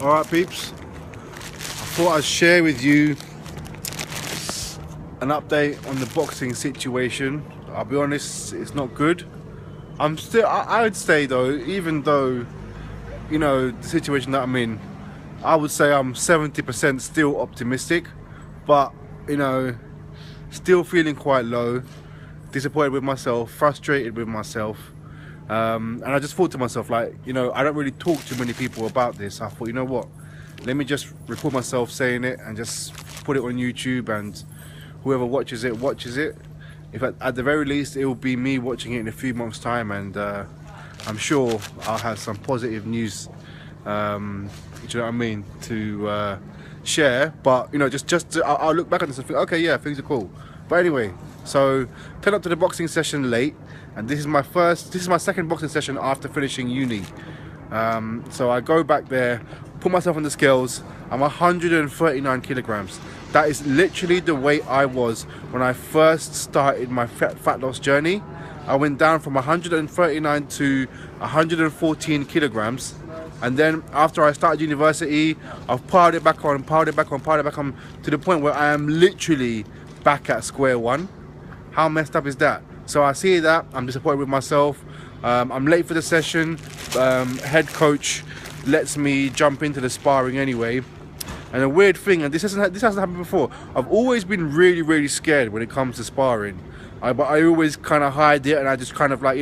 Alright peeps, I thought I'd share with you an update on the boxing situation. I'll be honest, it's not good. I would say though, even though, you know, the situation that I'm in, I would say I'm 70% still optimistic, but, you know, still feeling quite low, disappointed with myself, frustrated with myself. And I just thought to myself, like, you know, I don't really talk to many people about this. I thought, you know what, let me just record myself saying it and just put it on YouTube, and whoever watches it watches it. If at the very least it will be me watching it in a few months time, and I'm sure I'll have some positive news, do you know what I mean, to share. But you know, I'll look back on this and think, okay, yeah, things are cool. But anyway, so turned up to the boxing session late, and this is my second boxing session after finishing uni. So I go back there, put myself on the scales. I'm 139 kilograms. That is literally the weight I was when I first started my fat loss journey. I went down from 139 to 114 kilograms. And then after I started university, I've piled it back on to the point where I am literally back at square one. How messed up is that? So I see that, I'm disappointed with myself. I'm late for the session. Head coach lets me jump into the sparring anyway. And a weird thing, and this hasn't happened before, I've always been really scared when it comes to sparring. But I always kind of hide it, and I just kind of like,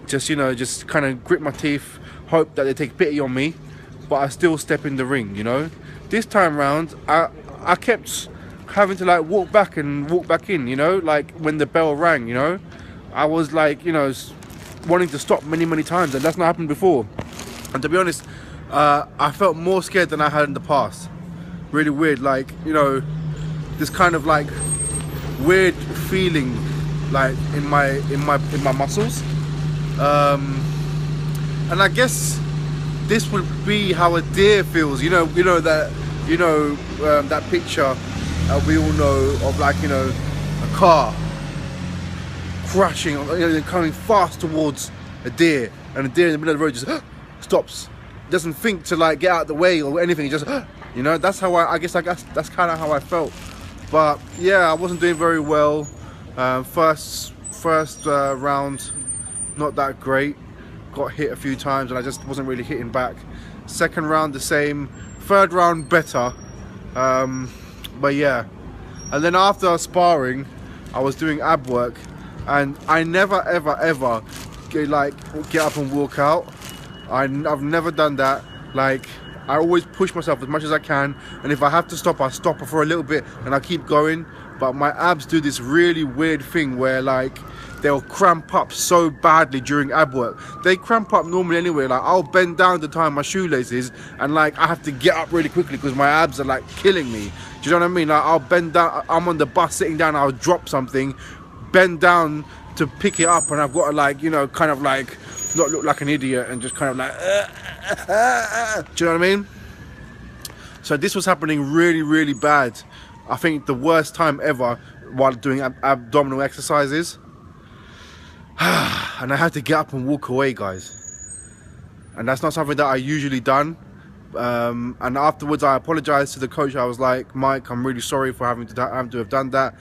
just kind of grit my teeth, hope that they take pity on me, but I still step in the ring, you know. This time round, I kept having to like walk back in, you know, like when the bell rang, you know. I was like, you know, wanting to stop many times, and that's not happened before. And to be honest, I felt more scared than I had in the past. Really weird, like, you know, this kind of like weird feeling like in my muscles. And I guess this would be how a deer feels, you know that picture we all know of, like, you know, a car crashing, you know, coming fast towards a deer, and a deer in the middle of the road just stops, doesn't think to like get out of the way or anything, just you know, that's how I guess that's kind of how I felt. But yeah, I wasn't doing very well. First round, not that great. Got hit a few times and I just wasn't really hitting back. Second round the same. Third round better. But yeah. And then after sparring, I was doing ab work, and I never ever get up and walk out. I've never done that. Like, I always push myself as much as I can, and if I have to stop, I stop for a little bit and I keep going. But my abs do this really weird thing where, like, they'll cramp up so badly during ab work. They cramp up normally anyway. Like, I'll bend down to tie my shoelaces, and like I have to get up really quickly because my abs are like killing me. Do you know what I mean? Like, I'll bend down, I'm on the bus sitting down, I'll drop something, bend down to pick it up, and I've got to, like, you know, kind of like not look like an idiot and just kind of like do you know what I mean? So this was happening really bad. I think the worst time ever while doing abdominal exercises. And I had to get up and walk away, guys. And that's not something that I usually done. And afterwards I apologized to the coach. I was like, Mike, I'm really sorry for having to have done that.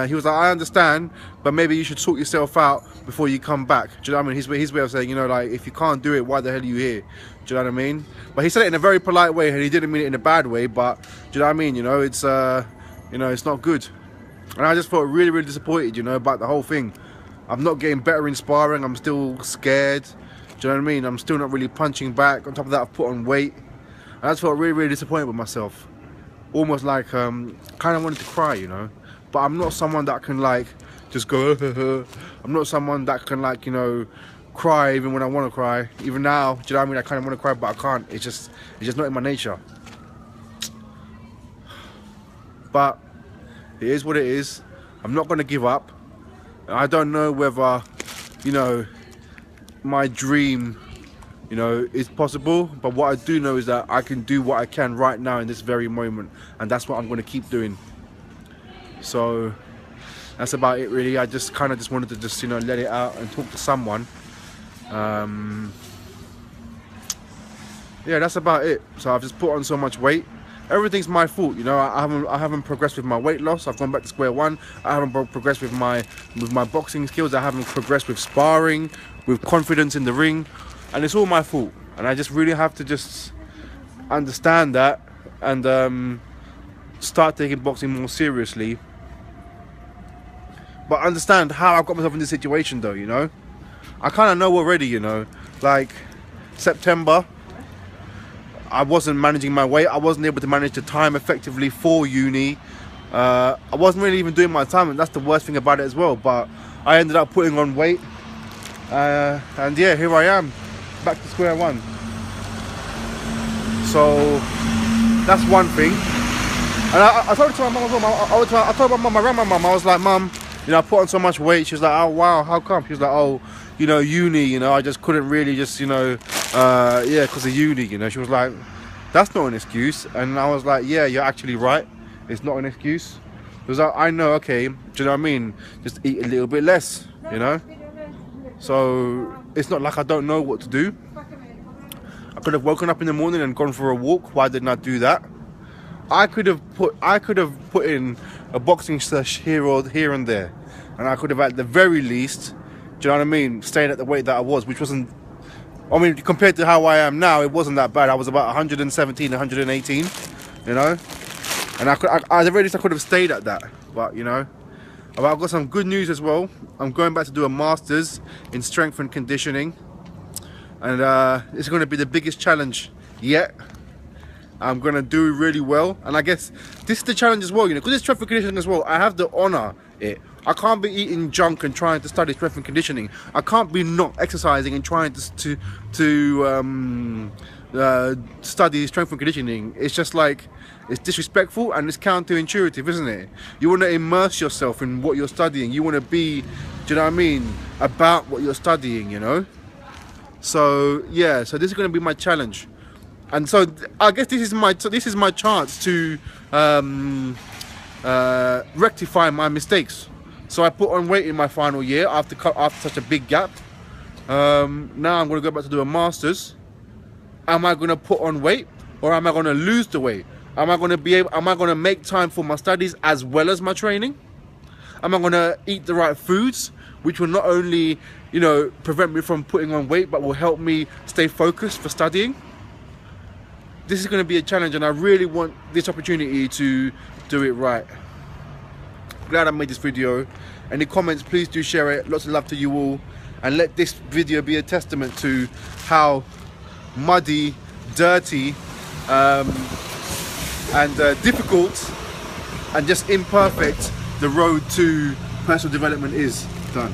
He was like, I understand, but maybe you should sort yourself out before you come back. Do you know what I mean? His way of saying, you know, like, if you can't do it, why the hell are you here? Do you know what I mean? But he said it in a very polite way, and he didn't mean it in a bad way. But do you know what I mean? You know, it's it's not good. And I just felt really disappointed, you know, about the whole thing. I'm not getting better in sparring. I'm still scared. Do you know what I mean? I'm still not really punching back. On top of that, I've put on weight. I just felt really disappointed with myself. Almost like, kind of wanted to cry, you know. But I'm not someone that can, like, just go, I'm not someone that can, like, you know, cry even when I want to cry. Even now, do you know what I mean? I kind of want to cry, but I can't. It's just not in my nature. But it is what it is. I'm not going to give up. I don't know whether, you know, my dream, you know, is possible, but what I do know is that I can do what I can right now in this very moment, and that's what I'm going to keep doing. So that's about it, really. I just kind of wanted to you know, let it out and talk to someone. yeah, that's about it. So I've just put on so much weight. Everything's my fault, you know. I haven't progressed with my weight loss. I've gone back to square one. I haven't progressed with my boxing skills. I haven't progressed with sparring, with confidence in the ring, and it's all my fault. And I just really have to just understand that and start taking boxing more seriously. But understand how I got myself in this situation, though. You know, I kind of know already. You know, like September, I wasn't managing my weight. I wasn't able to manage the time effectively for uni. I wasn't really even doing my time, and that's the worst thing about it as well. But I ended up putting on weight, and yeah, here I am, back to square one. So that's one thing. And I told it to my mum as well. I told my mum, I rang my mum. I was like, Mum, you know, I put on so much weight. She was like, oh wow, how come? She was like, oh, you know, uni, you know, I just couldn't really just, you know, yeah, because of uni, you know. She was like, that's not an excuse. And I was like, yeah, you're actually right. It's not an excuse. Because I know, okay, do you know what I mean? Just eat a little bit less, you know. So it's not like I don't know what to do. I could have woken up in the morning and gone for a walk. Why didn't I do that? I could have put in a boxing sesh here and there, and I could have at the very least, do you know what I mean, stayed at the weight that I was, which wasn't, I mean, compared to how I am now, it wasn't that bad. I was about 117, 118, you know, and at the very least I could have stayed at that. But you know, I've got some good news as well. I'm going back to do a master's in strength and conditioning, and it's going to be the biggest challenge yet. I'm gonna do really well, and I guess this is the challenge as well, you know, because it's strength and conditioning as well. I have to honor it. I can't be eating junk and trying to study strength and conditioning. I can't be not exercising and trying to study strength and conditioning. It's just like, it's disrespectful and it's counterintuitive, isn't it? You want to immerse yourself in what you're studying. You want to be, do you know what I mean, about what you're studying, you know. So yeah, so this is going to be my challenge. And so I guess this is my chance to rectify my mistakes. So I put on weight in my final year after such a big gap. Now I'm going to go back to do a master's. Am I going to put on weight, or am I going to lose the weight? Am I going to make time for my studies as well as my training? Am I going to eat the right foods, which will not only, you know, prevent me from putting on weight, but will help me stay focused for studying? This is going to be a challenge, and I really want this opportunity to do it right. Glad I made this video. Any comments, please do share it. Lots of love to you all, and let this video be a testament to how muddy, dirty, and difficult and just imperfect the road to personal development is. Done.